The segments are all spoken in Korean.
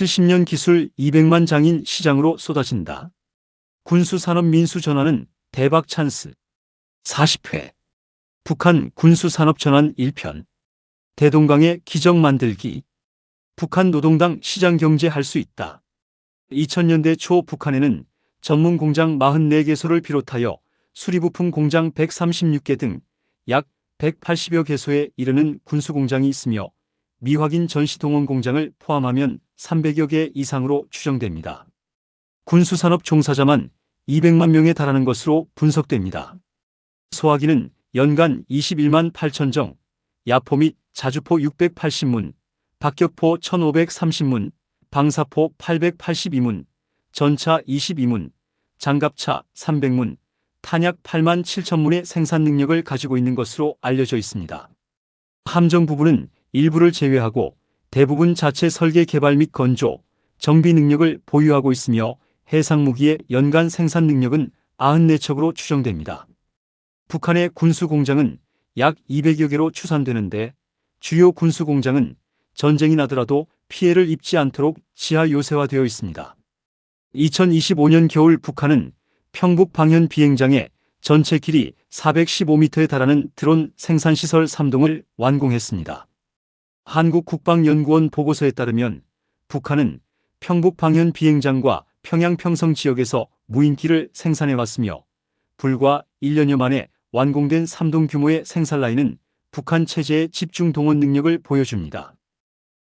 2070년 기술 200만 장인 시장으로 쏟아진다. 군수산업 민수전환은 대박 찬스. 40회 북한 군수산업 전환 1편. 대동강의 기적 만들기. 북한 노동당 시장 경제 할 수 있다. 2000년대 초 북한에는 전문 공장 44개소를 비롯하여 수리부품 공장 136개 등 약 180여 개소에 이르는 군수공장이 있으며 미확인 전시동원 공장을 포함하면 300여 개 이상으로 추정됩니다. 군수산업 종사자만 200만 명에 달하는 것으로 분석됩니다. 소화기는 연간 21만 8천 정, 야포 및 자주포 680문, 박격포 1530문, 방사포 882문, 전차 22문, 장갑차 300문, 탄약 8만 7천 문의 생산 능력을 가지고 있는 것으로 알려져 있습니다. 함정 부분은 일부를 제외하고 대부분 자체 설계 개발 및 건조, 정비 능력을 보유하고 있으며 해상무기의 연간 생산 능력은 94척으로 추정됩니다. 북한의 군수공장은 약 200여 개로 추산되는데 주요 군수공장은 전쟁이 나더라도 피해를 입지 않도록 지하 요새화되어 있습니다. 2025년 겨울 북한은 평북 방현 비행장에 전체 길이 415m에 달하는 드론 생산시설 3동을 완공했습니다. 한국국방연구원 보고서에 따르면 북한은 평북 방현 비행장과 평양 평성 지역에서 무인기를 생산해왔으며 불과 1년여 만에 완공된 3동 규모의 생산 라인은 북한 체제의 집중 동원 능력을 보여줍니다.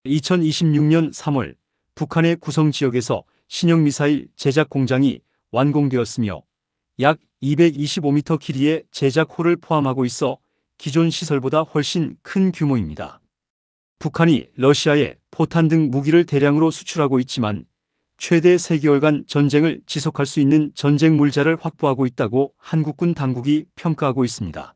2026년 3월 북한의 구성 지역에서 신형 미사일 제작 공장이 완공되었으며 약 225m 길이의 제작홀을 포함하고 있어 기존 시설보다 훨씬 큰 규모입니다. 북한이 러시아에 포탄 등 무기를 대량으로 수출하고 있지만 최대 3개월간 전쟁을 지속할 수 있는 전쟁 물자를 확보하고 있다고 한국군 당국이 평가하고 있습니다.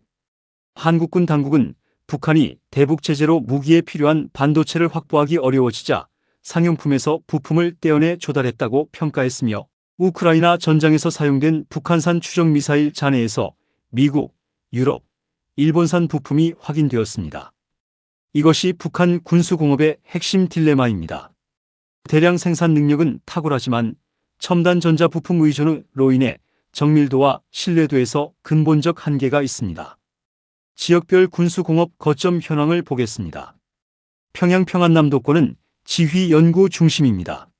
한국군 당국은 북한이 대북제재로 무기에 필요한 반도체를 확보하기 어려워지자 상용품에서 부품을 떼어내 조달했다고 평가했으며 우크라이나 전장에서 사용된 북한산 추적 미사일 잔해에서 미국, 유럽, 일본산 부품이 확인되었습니다. 이것이 북한 군수공업의 핵심 딜레마입니다. 대량 생산 능력은 탁월하지만 첨단 전자 부품 의존으로 인해 정밀도와 신뢰도에서 근본적 한계가 있습니다. 지역별 군수공업 거점 현황을 보겠습니다. 평양 평안남도권은 지휘 연구 중심입니다.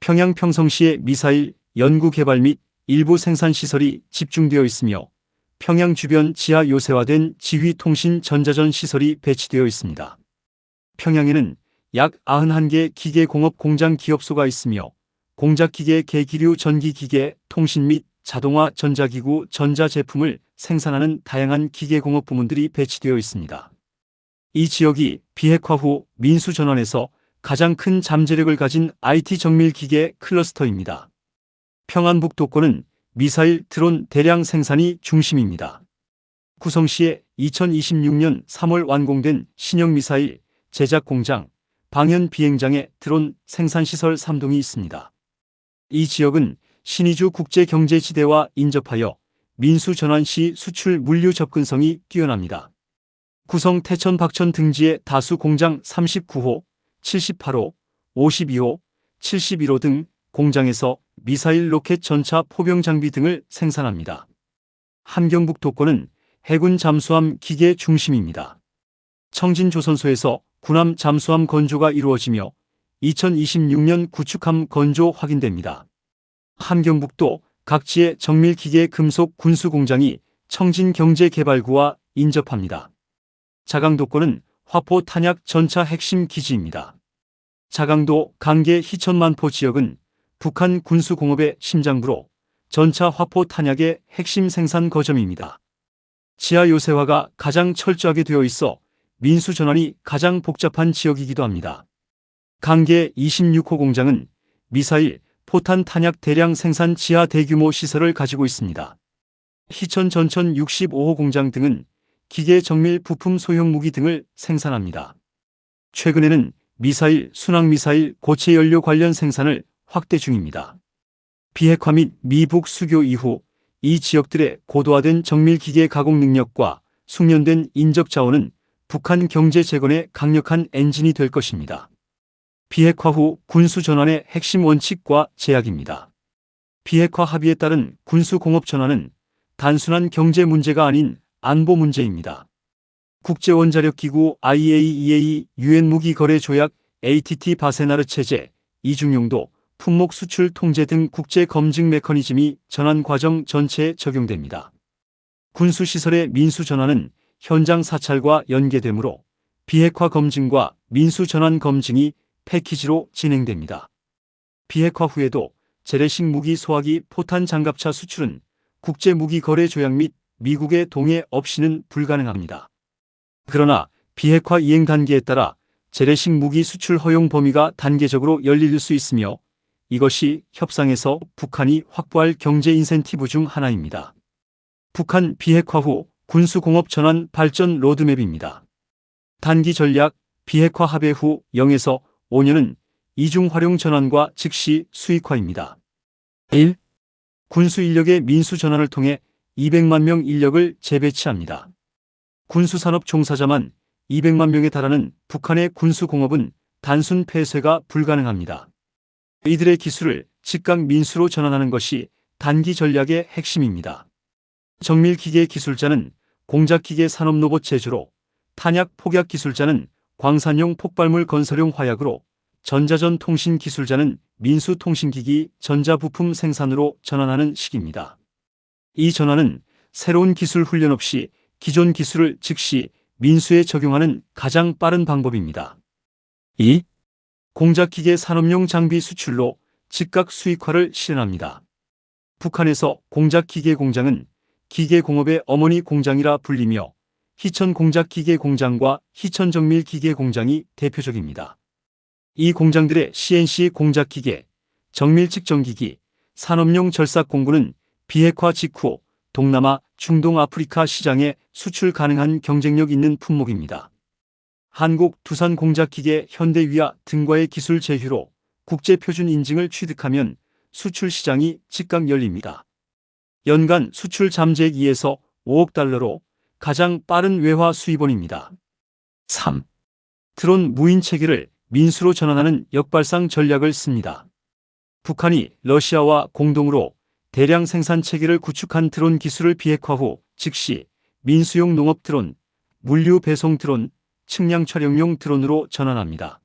평양 평성시에 미사일 연구 개발 및 일부 생산 시설이 집중되어 있으며 평양 주변 지하 요새화된 지휘 통신 전자전 시설이 배치되어 있습니다. 평양에는 약 91개 기계공업 공장 기업소가 있으며 공작기계 계기류 전기기계, 통신 및 자동화 전자기구, 전자제품을 생산하는 다양한 기계공업 부문들이 배치되어 있습니다. 이 지역이 비핵화 후 민수전환에서 가장 큰 잠재력을 가진 IT 정밀기계 클러스터입니다. 평안북도권은 미사일 드론 대량 생산이 중심입니다. 구성시에 2026년 3월 완공된 신형 미사일 제작 공장, 방현 비행장에 드론 생산시설 3동이 있습니다. 이 지역은 신의주 국제경제지대와 인접하여 민수전환 시 수출 물류 접근성이 뛰어납니다. 구성 태천 박천 등지의 다수 공장 39호, 78호, 52호, 71호 등 공장에서 미사일 로켓 전차 포병 장비 등을 생산합니다. 함경북도권은 해군 잠수함 기계 중심입니다. 청진조선소에서 군함 잠수함 건조가 이루어지며 2026년 구축함 건조 확인됩니다. 함경북도 각지의 정밀기계 금속 군수공장이 청진경제개발구와 인접합니다. 자강도권은 화포 탄약 전차 핵심 기지입니다. 자강도 강계 희천만포 지역은 북한 군수공업의 심장부로 전차 화포 탄약의 핵심 생산 거점입니다. 지하 요새화가 가장 철저하게 되어 있어 민수전환이 가장 복잡한 지역이기도 합니다. 강계 26호 공장은 미사일, 포탄 탄약 대량 생산 지하 대규모 시설을 가지고 있습니다. 희천 전천 65호 공장 등은 기계 정밀 부품 소형 무기 등을 생산합니다. 최근에는 미사일, 순항미사일, 고체 연료 관련 생산을 확대 중입니다. 비핵화 및 미북 수교 이후 이 지역들의 고도화된 정밀기계 가공 능력과 숙련된 인적 자원은 북한 경제 재건의 강력한 엔진이 될 것입니다. 비핵화 후 군수 전환의 핵심 원칙과 제약입니다. 비핵화 합의에 따른 군수 공업 전환은 단순한 경제 문제가 아닌 안보 문제입니다. 국제원자력기구 IAEA, 유엔 무기거래조약 ATT 바세나르 체제, 이중용도, 품목 수출 통제 등 국제 검증 메커니즘이 전환 과정 전체에 적용됩니다. 군수시설의 민수 전환은 현장 사찰과 연계되므로 비핵화 검증과 민수 전환 검증이 패키지로 진행됩니다. 비핵화 후에도 재래식 무기 소화기 포탄 장갑차 수출은 국제무기거래조약 및 미국의 동의 없이는 불가능합니다. 그러나 비핵화 이행 단계에 따라 재래식 무기 수출 허용 범위가 단계적으로 열릴 수 있으며 이것이 협상에서 북한이 확보할 경제 인센티브 중 하나입니다. 북한 비핵화 후 군수공업 전환 발전 로드맵입니다. 단기 전략 비핵화 합의 후 0에서 5년은 이중활용 전환과 즉시 수익화입니다. 1. 군수 인력의 민수 전환을 통해 200만 명 인력을 재배치합니다. 군수산업 종사자만 200만 명에 달하는 북한의 군수공업은 단순 폐쇄가 불가능합니다. 이들의 기술을 즉각 민수로 전환하는 것이 단기 전략의 핵심입니다. 정밀기계 기술자는 공작기계 산업로봇 제조로, 탄약 폭약 기술자는 광산용 폭발물 건설용 화약으로, 전자전통신 기술자는 민수통신기기 전자부품 생산으로 전환하는 시기입니다. 이 전환은 새로운 기술 훈련 없이 기존 기술을 즉시 민수에 적용하는 가장 빠른 방법입니다. 2. 공작기계 산업용 장비 수출로 즉각 수익화를 실현합니다. 북한에서 공작기계 공장은 기계공업의 어머니 공장이라 불리며 희천 공작기계 공장과 희천 정밀기계 공장이 대표적입니다. 이 공장들의 CNC 공작기계, 정밀 측정기기, 산업용 절삭 공구는 비핵화 직후 동남아, 중동 아프리카 시장에 수출 가능한 경쟁력 있는 품목입니다. 한국 두산 공작기계, 현대위아 등과의 기술 제휴로 국제표준 인증을 취득하면 수출 시장이 즉각 열립니다. 연간 수출 잠재액 2에서 5억 달러로 가장 빠른 외화 수입원입니다. 3. 드론 무인 체계를 민수로 전환하는 역발상 전략을 씁니다. 북한이 러시아와 공동으로 대량 생산 체계를 구축한 드론 기술을 비핵화 후 즉시 민수용 농업 드론, 물류 배송 드론, 측량 촬영용 드론으로 전환합니다.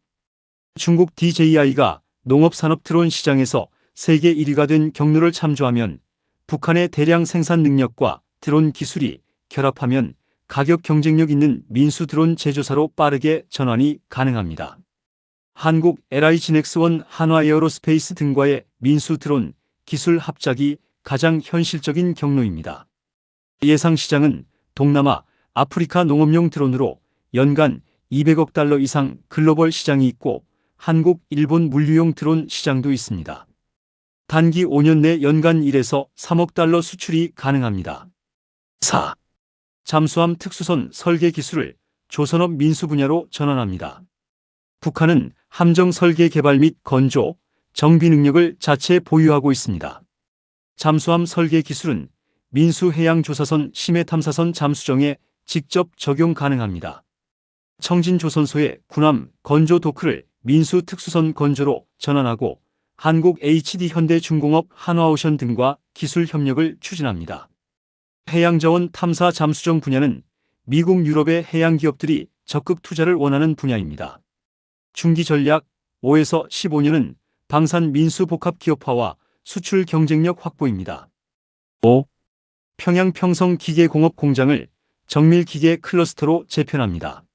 중국 DJI가 농업산업 드론 시장에서 세계 1위가 된 경로를 참조하면 북한의 대량 생산 능력과 드론 기술이 결합하면 가격 경쟁력 있는 민수 드론 제조사로 빠르게 전환이 가능합니다. 한국 LIG넥스원, 한화에어로스페이스 등과의 민수 드론 기술 합작이 가장 현실적인 경로입니다. 예상 시장은 동남아, 아프리카 농업용 드론으로 연간 200억 달러 이상 글로벌 시장이 있고 한국, 일본 물류용 드론 시장도 있습니다. 단기 5년 내 연간 1에서 3억 달러 수출이 가능합니다. 4. 잠수함 특수선 설계 기술을 조선업 민수 분야로 전환합니다. 북한은 함정 설계 개발 및 건조, 정비 능력을 자체 보유하고 있습니다. 잠수함 설계 기술은 민수해양조사선 심해탐사선 잠수정에 직접 적용 가능합니다. 청진조선소의 군함 건조 도크를 민수 특수선 건조로 전환하고 한국 HD현대중공업, 한화오션 등과 기술 협력을 추진합니다. 해양자원 탐사 잠수정 분야는 미국, 유럽의 해양 기업들이 적극 투자를 원하는 분야입니다. 중기 전략 5에서 15년은 방산 민수 복합 기업화와 수출 경쟁력 확보입니다. 5. 평양 평성 기계공업 공장을 정밀기계 클러스터로 재편합니다.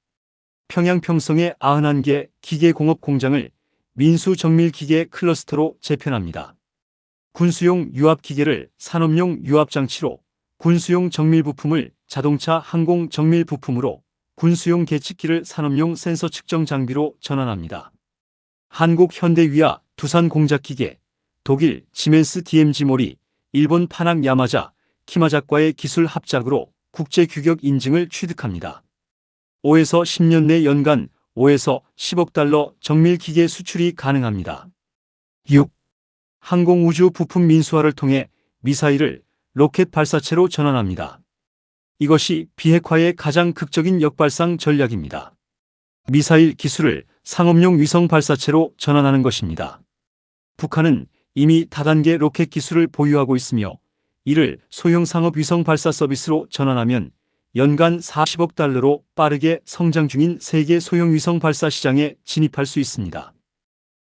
평양 평성의 91개 기계공업 공장을 민수 정밀기계 클러스터로 재편합니다. 군수용 유압기계를 산업용 유압장치로, 군수용 정밀부품을 자동차 항공 정밀부품으로, 군수용 계측기를 산업용 센서 측정 장비로 전환합니다. 한국 현대위아 두산 공작기계, 독일 지멘스 DMG몰이, 일본 파낙 야마자, 키마자과의 기술 합작으로 국제 규격 인증을 취득합니다. 5에서 10년 내 연간 5에서 10억 달러 정밀기계 수출이 가능합니다. 6. 항공우주 부품 민수화를 통해 미사일을 로켓 발사체로 전환합니다. 이것이 비핵화의 가장 극적인 역발상 전략입니다. 미사일 기술을 상업용 위성 발사체로 전환하는 것입니다. 북한은 이미 다단계 로켓 기술을 보유하고 있으며 이를 소형 상업 위성 발사 서비스로 전환하면 연간 40억 달러로 빠르게 성장 중인 세계 소형 위성 발사 시장에 진입할 수 있습니다.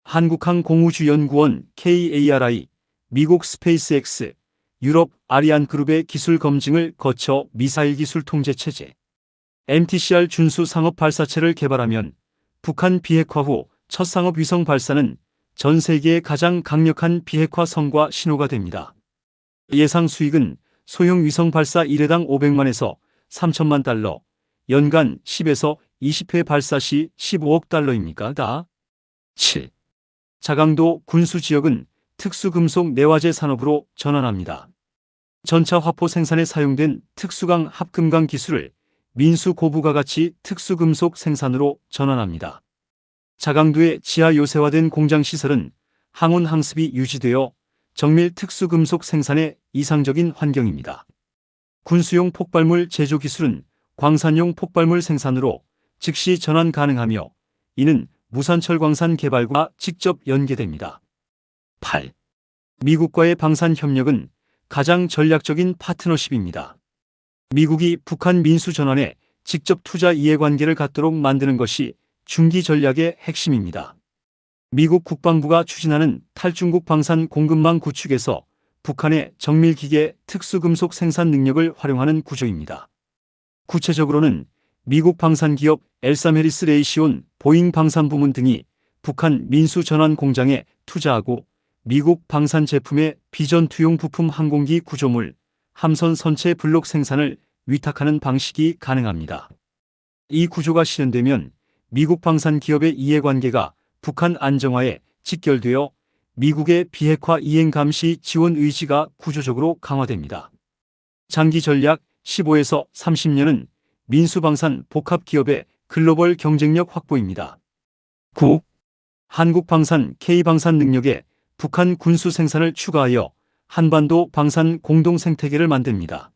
한국항공우주연구원 KARI, 미국 스페이스X, 유럽 아리안그룹의 기술 검증을 거쳐 미사일 기술 통제 체제 MTCR 준수 상업 발사체를 개발하면 북한 비핵화 후 첫 상업 위성 발사는 전 세계의 가장 강력한 비핵화 성과 신호가 됩니다. 예상 수익은 소형 위성 발사 1회당 500만에서 3천만 달러, 연간 10에서 20회 발사 시 15억 달러입니까? 7. 자강도 군수지역은 특수금속 내화재 산업으로 전환합니다. 전차 화포 생산에 사용된 특수강 합금강 기술을 민수 고부가 가치 특수금속 생산으로 전환합니다. 자강도의 지하 요새화된 공장 시설은 항온 항습이 유지되어 정밀 특수금속 생산에 이상적인 환경입니다. 군수용 폭발물 제조 기술은 광산용 폭발물 생산으로 즉시 전환 가능하며 이는 무산철 광산 개발과 직접 연계됩니다. 8. 미국과의 방산 협력은 가장 전략적인 파트너십입니다. 미국이 북한 민수 전환에 직접 투자 이해관계를 갖도록 만드는 것이 중기 전략의 핵심입니다. 미국 국방부가 추진하는 탈중국 방산 공급망 구축에서 북한의 정밀기계 특수금속 생산 능력을 활용하는 구조입니다. 구체적으로는 미국 방산기업 엘삼 해리스 레이시온 보잉 방산부문 등이 북한 민수 전환 공장에 투자하고 미국 방산 제품의 비전 투용 부품 항공기 구조물, 함선 선체 블록 생산을 위탁하는 방식이 가능합니다. 이 구조가 실현되면 미국 방산 기업의 이해관계가 북한 안정화에 직결되어 미국의 비핵화 이행 감시 지원 의지가 구조적으로 강화됩니다. 장기 전략 15에서 30년은 민수방산 복합기업의 글로벌 경쟁력 확보입니다. 9. 한국방산 K방산 능력에 북한 군수 생산을 추가하여 한반도 방산 공동 생태계를 만듭니다.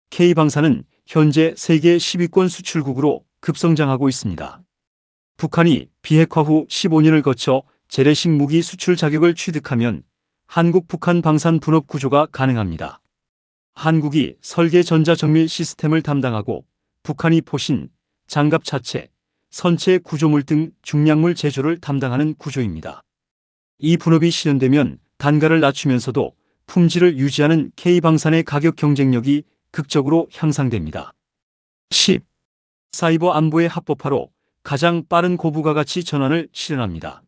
K방산은 현재 세계 10위권 수출국으로 급성장하고 있습니다. 북한이 비핵화 후 15년을 거쳐 재래식 무기 수출 자격을 취득하면 한국 북한 방산 분업 구조가 가능합니다. 한국이 설계 전자 정밀 시스템을 담당하고 북한이 포신, 장갑 차체, 선체 구조물 등 중량물 제조를 담당하는 구조입니다. 이 분업이 실현되면 단가를 낮추면서도 품질을 유지하는 K방산의 가격 경쟁력이 극적으로 향상됩니다. 10. 사이버 안보의 합법화로 가장 빠른 고부가 가치 전환을 실현합니다.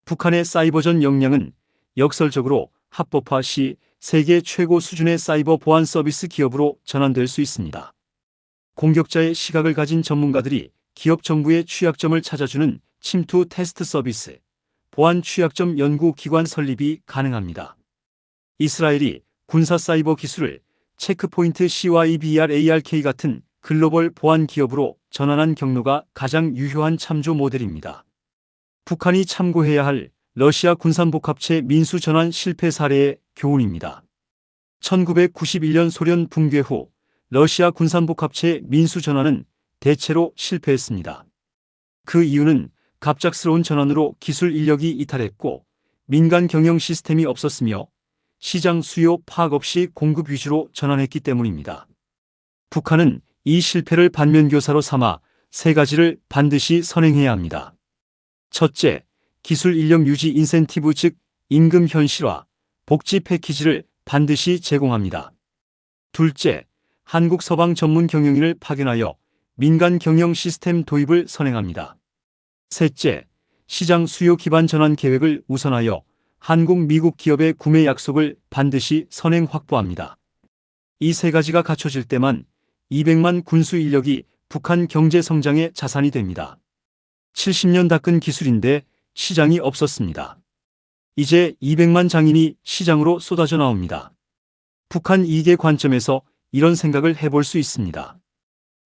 북한의 사이버전 역량은 역설적으로 합법화 시 세계 최고 수준의 사이버 보안 서비스 기업으로 전환될 수 있습니다. 공격자의 시각을 가진 전문가들이 기업 정보의 취약점을 찾아주는 침투 테스트 서비스, 보안 취약점 연구 기관 설립이 가능합니다. 이스라엘이 군사 사이버 기술을 체크포인트 CYBRARK 같은 글로벌 보안 기업으로 전환한 경로가 가장 유효한 참조 모델입니다. 북한이 참고해야 할 러시아 군산복합체 민수 전환 실패 사례의 교훈입니다. 1991년 소련 붕괴 후 러시아 군산복합체 민수 전환은 대체로 실패했습니다. 그 이유는 갑작스러운 전환으로 기술 인력이 이탈했고 민간 경영 시스템이 없었으며 시장 수요 파악 없이 공급 위주로 전환했기 때문입니다. 북한은 이 실패를 반면교사로 삼아 세 가지를 반드시 선행해야 합니다. 첫째, 기술 인력 유지 인센티브 즉 임금 현실화, 복지 패키지를 반드시 제공합니다. 둘째, 한국 서방 전문 경영인을 파견하여 민간 경영 시스템 도입을 선행합니다. 셋째, 시장 수요 기반 전환 계획을 우선하여 한국 미국 기업의 구매 약속을 반드시 선행 확보합니다. 이 세 가지가 갖춰질 때만 200만 군수 인력이 북한 경제 성장의 자산이 됩니다. 70년 닦은 기술인데 시장이 없었습니다. 이제 200만 장인이 시장으로 쏟아져 나옵니다. 북한 이익의 관점에서 이런 생각을 해볼 수 있습니다.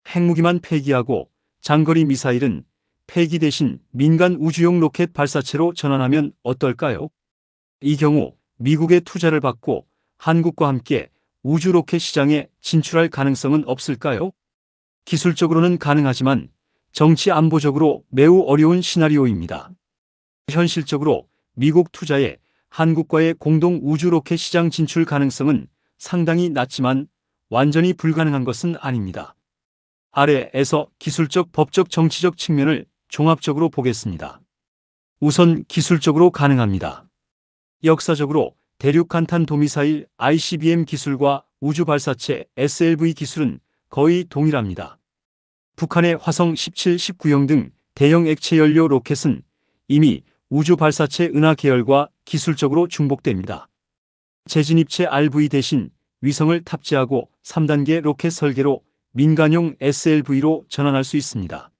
핵무기만 폐기하고 장거리 미사일은 폐기 대신 민간 우주용 로켓 발사체로 전환하면 어떨까요? 이 경우 미국의 투자를 받고 한국과 함께 우주 로켓 시장에 진출할 가능성은 없을까요? 기술적으로는 가능하지만 정치 안보적으로 매우 어려운 시나리오입니다. 현실적으로 미국 투자에 한국과의 공동 우주 로켓 시장 진출 가능성은 상당히 낮지만 완전히 불가능한 것은 아닙니다. 아래에서 기술적, 법적, 정치적 측면을 종합적으로 보겠습니다. 우선 기술적으로 가능합니다. 역사적으로 대륙 간탄 도미사일 ICBM 기술과 우주 발사체 SLV 기술은 거의 동일합니다. 북한의 화성 17, 19형 등 대형 액체 연료 로켓은 이미 우주 발사체 은하 계열과 기술적으로 중복됩니다. 재진입체 RV 대신 위성을 탑재하고 3단계 로켓 설계로 민간용 SLV로 전환할 수 있습니다.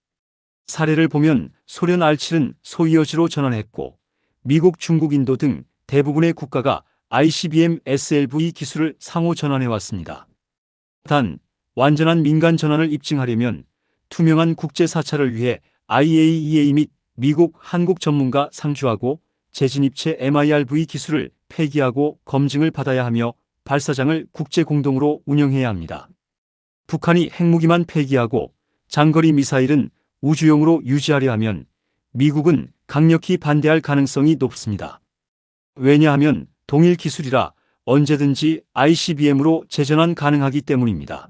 사례를 보면 소련 R7은 소이어즈로 전환했고 미국, 중국, 인도 등 대부분의 국가가 ICBM SLV 기술을 상호 전환해왔습니다. 단, 완전한 민간 전환을 입증하려면 투명한 국제 사찰을 위해 IAEA 및 미국, 한국 전문가 상주하고 재진입체 MIRV 기술을 폐기하고 검증을 받아야 하며 발사장을 국제 공동으로 운영해야 합니다. 북한이 핵무기만 폐기하고 장거리 미사일은 우주용으로 유지하려 하면 미국은 강력히 반대할 가능성이 높습니다. 왜냐하면 동일 기술이라 언제든지 ICBM으로 재전환 가능하기 때문입니다.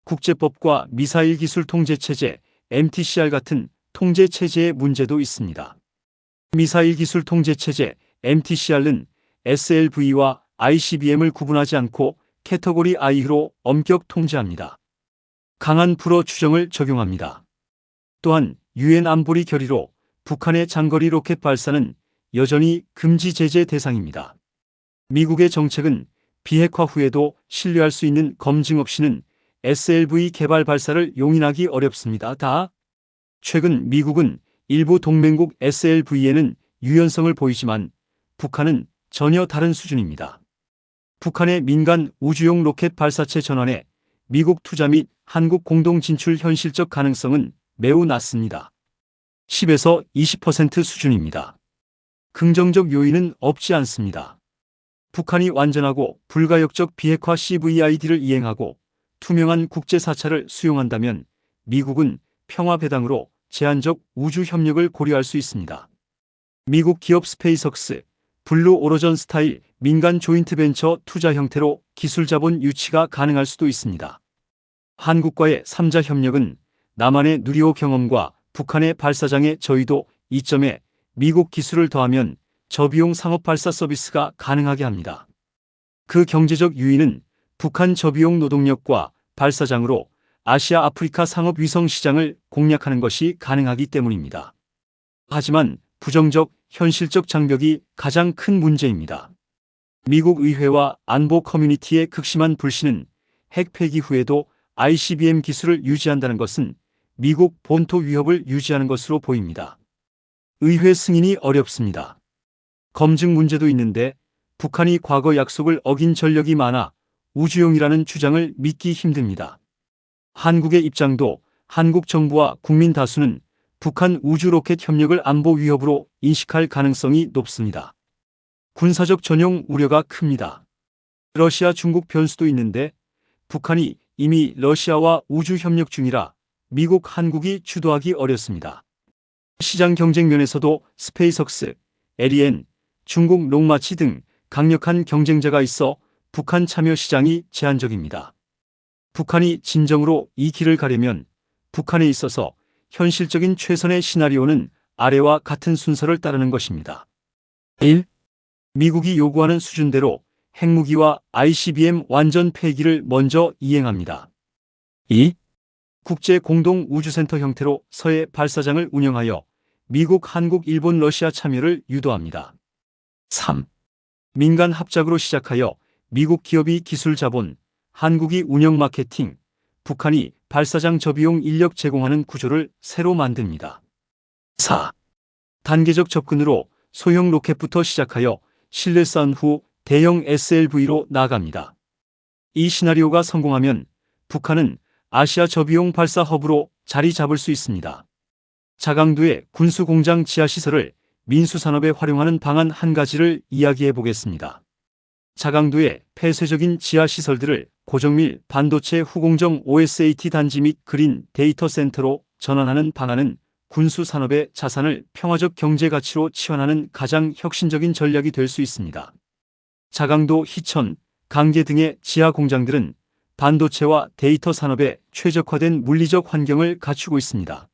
국제법과 미사일 기술 통제체제 MTCR 같은 통제체제의 문제도 있습니다. 미사일 기술 통제체제 MTCR은 SLV와 ICBM을 구분하지 않고 캐터고리 I로 엄격 통제합니다. 강한 불어 추정을 적용합니다. 또한 유엔 안보리 결의로 북한의 장거리 로켓 발사는 여전히 금지 제재 대상입니다. 미국의 정책은 비핵화 후에도 신뢰할 수 있는 검증 없이는 SLV 개발 발사를 용인하기 어렵습니다. 최근 미국은 일부 동맹국 SLV에는 유연성을 보이지만 북한은 전혀 다른 수준입니다. 북한의 민간 우주용 로켓 발사체 전환에 미국 투자 및 한국 공동 진출 현실적 가능성은 매우 낮습니다. 10에서 20% 수준입니다. 긍정적 요인은 없지 않습니다. 북한이 완전하고 불가역적 비핵화 CVID를 이행하고 투명한 국제 사찰을 수용한다면 미국은 평화배당으로 제한적 우주 협력을 고려할 수 있습니다. 미국 기업 스페이스X, 블루 오리전 스타일 민간 조인트 벤처 투자 형태로 기술 자본 유치가 가능할 수도 있습니다. 한국과의 3자 협력은 남한의 누리호 경험과 북한의 발사장의 저위도 이점에 미국 기술을 더하면 저비용 상업 발사 서비스가 가능하게 합니다. 그 경제적 유인은 북한 저비용 노동력과 발사장으로 아시아 아프리카 상업 위성 시장을 공략하는 것이 가능하기 때문입니다. 하지만 부정적, 현실적 장벽이 가장 큰 문제입니다. 미국 의회와 안보 커뮤니티의 극심한 불신은 핵 폐기 후에도 ICBM 기술을 유지한다는 것은 미국 본토 위협을 유지하는 것으로 보입니다. 의회 승인이 어렵습니다. 검증 문제도 있는데 북한이 과거 약속을 어긴 전력이 많아 우주용이라는 주장을 믿기 힘듭니다. 한국의 입장도 한국 정부와 국민 다수는 북한 우주 로켓 협력을 안보 위협으로 인식할 가능성이 높습니다. 군사적 전용 우려가 큽니다. 러시아, 중국 변수도 있는데 북한이 이미 러시아와 우주 협력 중이라 미국, 한국이 주도하기 어렵습니다. 시장 경쟁 면에서도 스페이스X, LEN, 중국 롱마치 등 강력한 경쟁자가 있어 북한 참여 시장이 제한적입니다. 북한이 진정으로 이 길을 가려면 북한에 있어서 현실적인 최선의 시나리오는 아래와 같은 순서를 따르는 것입니다. 1. 미국이 요구하는 수준대로 핵무기와 ICBM 완전 폐기를 먼저 이행합니다. 2. 국제 공동 우주센터 형태로 서해 발사장을 운영하여 미국, 한국, 일본, 러시아 참여를 유도합니다. 3. 민간 합작으로 시작하여 미국 기업이 기술 자본, 한국이 운영 마케팅, 북한이 발사장 저비용 인력 제공하는 구조를 새로 만듭니다. 4. 단계적 접근으로 소형 로켓부터 시작하여 신뢰 쌓은 후 대형 SLV로 나아갑니다. 이 시나리오가 성공하면 북한은 아시아 저비용 발사 허브로 자리 잡을 수 있습니다. 자강도의 군수공장 지하시설을 민수산업에 활용하는 방안 한 가지를 이야기해 보겠습니다. 자강도의 폐쇄적인 지하시설들을 고정밀 반도체 후공정 OSAT 단지 및 그린 데이터 센터로 전환하는 방안은 군수산업의 자산을 평화적 경제가치로 치환하는 가장 혁신적인 전략이 될 수 있습니다. 자강도, 희천, 강계 등의 지하 공장들은 반도체와 데이터 산업에 최적화된 물리적 환경을 갖추고 있습니다.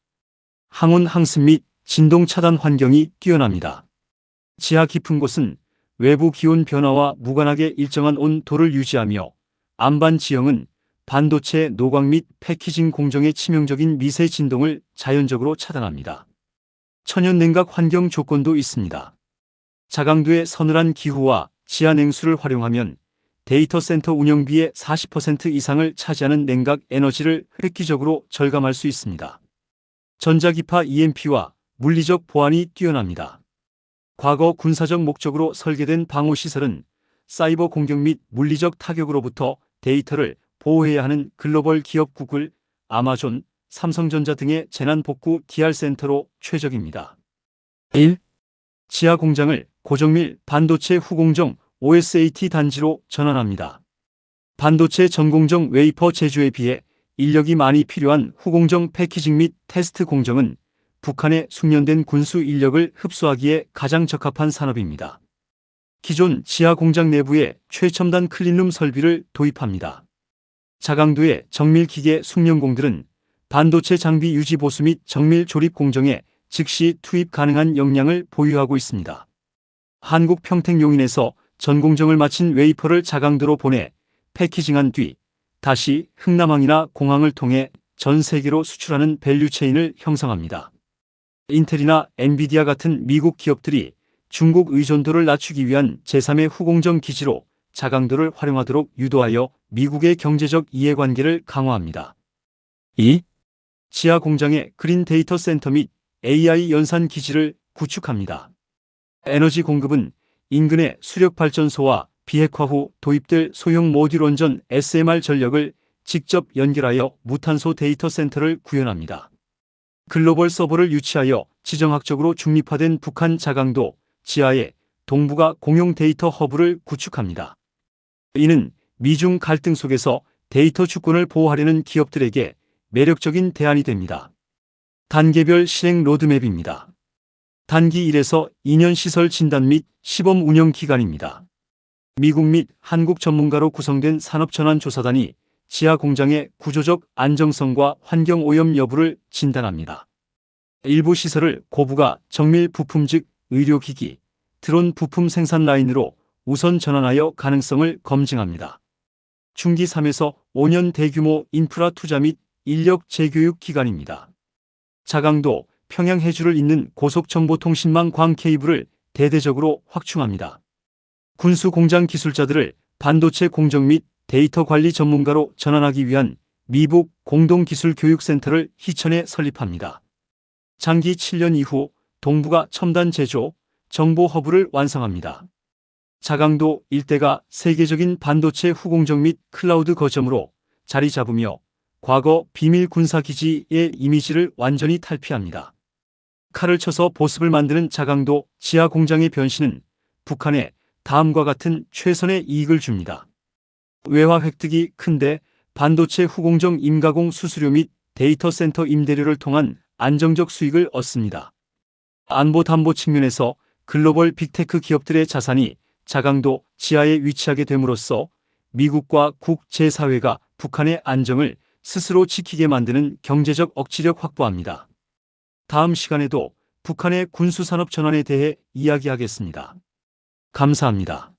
항온 항습 및 진동 차단 환경이 뛰어납니다. 지하 깊은 곳은 외부 기온 변화와 무관하게 일정한 온도를 유지하며, 안반 지형은 반도체 노광 및 패키징 공정의 치명적인 미세 진동을 자연적으로 차단합니다. 천연 냉각 환경 조건도 있습니다. 자강도의 서늘한 기후와 지하 냉수를 활용하면 데이터 센터 운영비의 40% 이상을 차지하는 냉각 에너지를 획기적으로 절감할 수 있습니다. 전자기파 EMP와 물리적 보안이 뛰어납니다. 과거 군사적 목적으로 설계된 방호시설은 사이버 공격 및 물리적 타격으로부터 데이터를 보호해야 하는 글로벌 기업 구글, 아마존, 삼성전자 등의 재난복구 DR센터로 최적입니다. 1. 지하 공장을 고정밀 반도체 후공정 OSAT 단지로 전환합니다. 반도체 전공정 웨이퍼 제조에 비해 인력이 많이 필요한 후공정 패키징 및 테스트 공정은 북한의 숙련된 군수 인력을 흡수하기에 가장 적합한 산업입니다. 기존 지하 공장 내부에 최첨단 클린룸 설비를 도입합니다. 자강도의 정밀 기계 숙련공들은 반도체 장비 유지 보수 및 정밀 조립 공정에 즉시 투입 가능한 역량을 보유하고 있습니다. 한국 평택용인에서 전공정을 마친 웨이퍼를 자강도로 보내 패키징한 뒤 다시 흥남항이나 공항을 통해 전 세계로 수출하는 밸류체인을 형성합니다. 인텔이나 엔비디아 같은 미국 기업들이 중국 의존도를 낮추기 위한 제3의 후공정 기지로 자강도를 활용하도록 유도하여 미국의 경제적 이해관계를 강화합니다. 2. 지하 공장의 그린 데이터 센터 및 AI 연산 기지를 구축합니다. 에너지 공급은 인근의 수력발전소와 비핵화 후 도입될 소형 모듈 원전 SMR 전력을 직접 연결하여 무탄소 데이터 센터를 구현합니다. 글로벌 서버를 유치하여 지정학적으로 중립화된 북한 자강도 지하에 동북아 공용 데이터 허브를 구축합니다. 이는 미중 갈등 속에서 데이터 주권을 보호하려는 기업들에게 매력적인 대안이 됩니다. 단계별 실행 로드맵입니다. 단기 1에서 2년 시설 진단 및 시범 운영 기간입니다. 미국 및 한국 전문가로 구성된 산업전환조사단이 지하 공장의 구조적 안정성과 환경 오염 여부를 진단합니다. 일부 시설을 고부가 정밀 부품 즉 의료기기, 드론 부품 생산 라인으로 우선 전환하여 가능성을 검증합니다. 중기 3에서 5년 대규모 인프라 투자 및 인력 재교육 기간입니다. 자강도, 평양 해주를 잇는 고속정보통신망 광 케이블을 대대적으로 확충합니다. 군수 공장 기술자들을 반도체 공정 및 데이터 관리 전문가로 전환하기 위한 미북 공동기술교육센터를 희천에 설립합니다. 장기 7년 이후 동북아 첨단 제조, 정보 허브를 완성합니다. 자강도 일대가 세계적인 반도체 후공정 및 클라우드 거점으로 자리 잡으며 과거 비밀 군사기지의 이미지를 완전히 탈피합니다. 칼을 쳐서 보습을 만드는 자강도 지하 공장의 변신은 북한에 다음과 같은 최선의 이익을 줍니다. 외화 획득이 큰데 반도체 후공정 임가공 수수료 및 데이터 센터 임대료를 통한 안정적 수익을 얻습니다. 안보 담보 측면에서 글로벌 빅테크 기업들의 자산이 자강도 지하에 위치하게 됨으로써 미국과 국제사회가 북한의 안정을 스스로 지키게 만드는 경제적 억지력 확보합니다. 다음 시간에도 북한의 군수산업 전환에 대해 이야기하겠습니다. 감사합니다.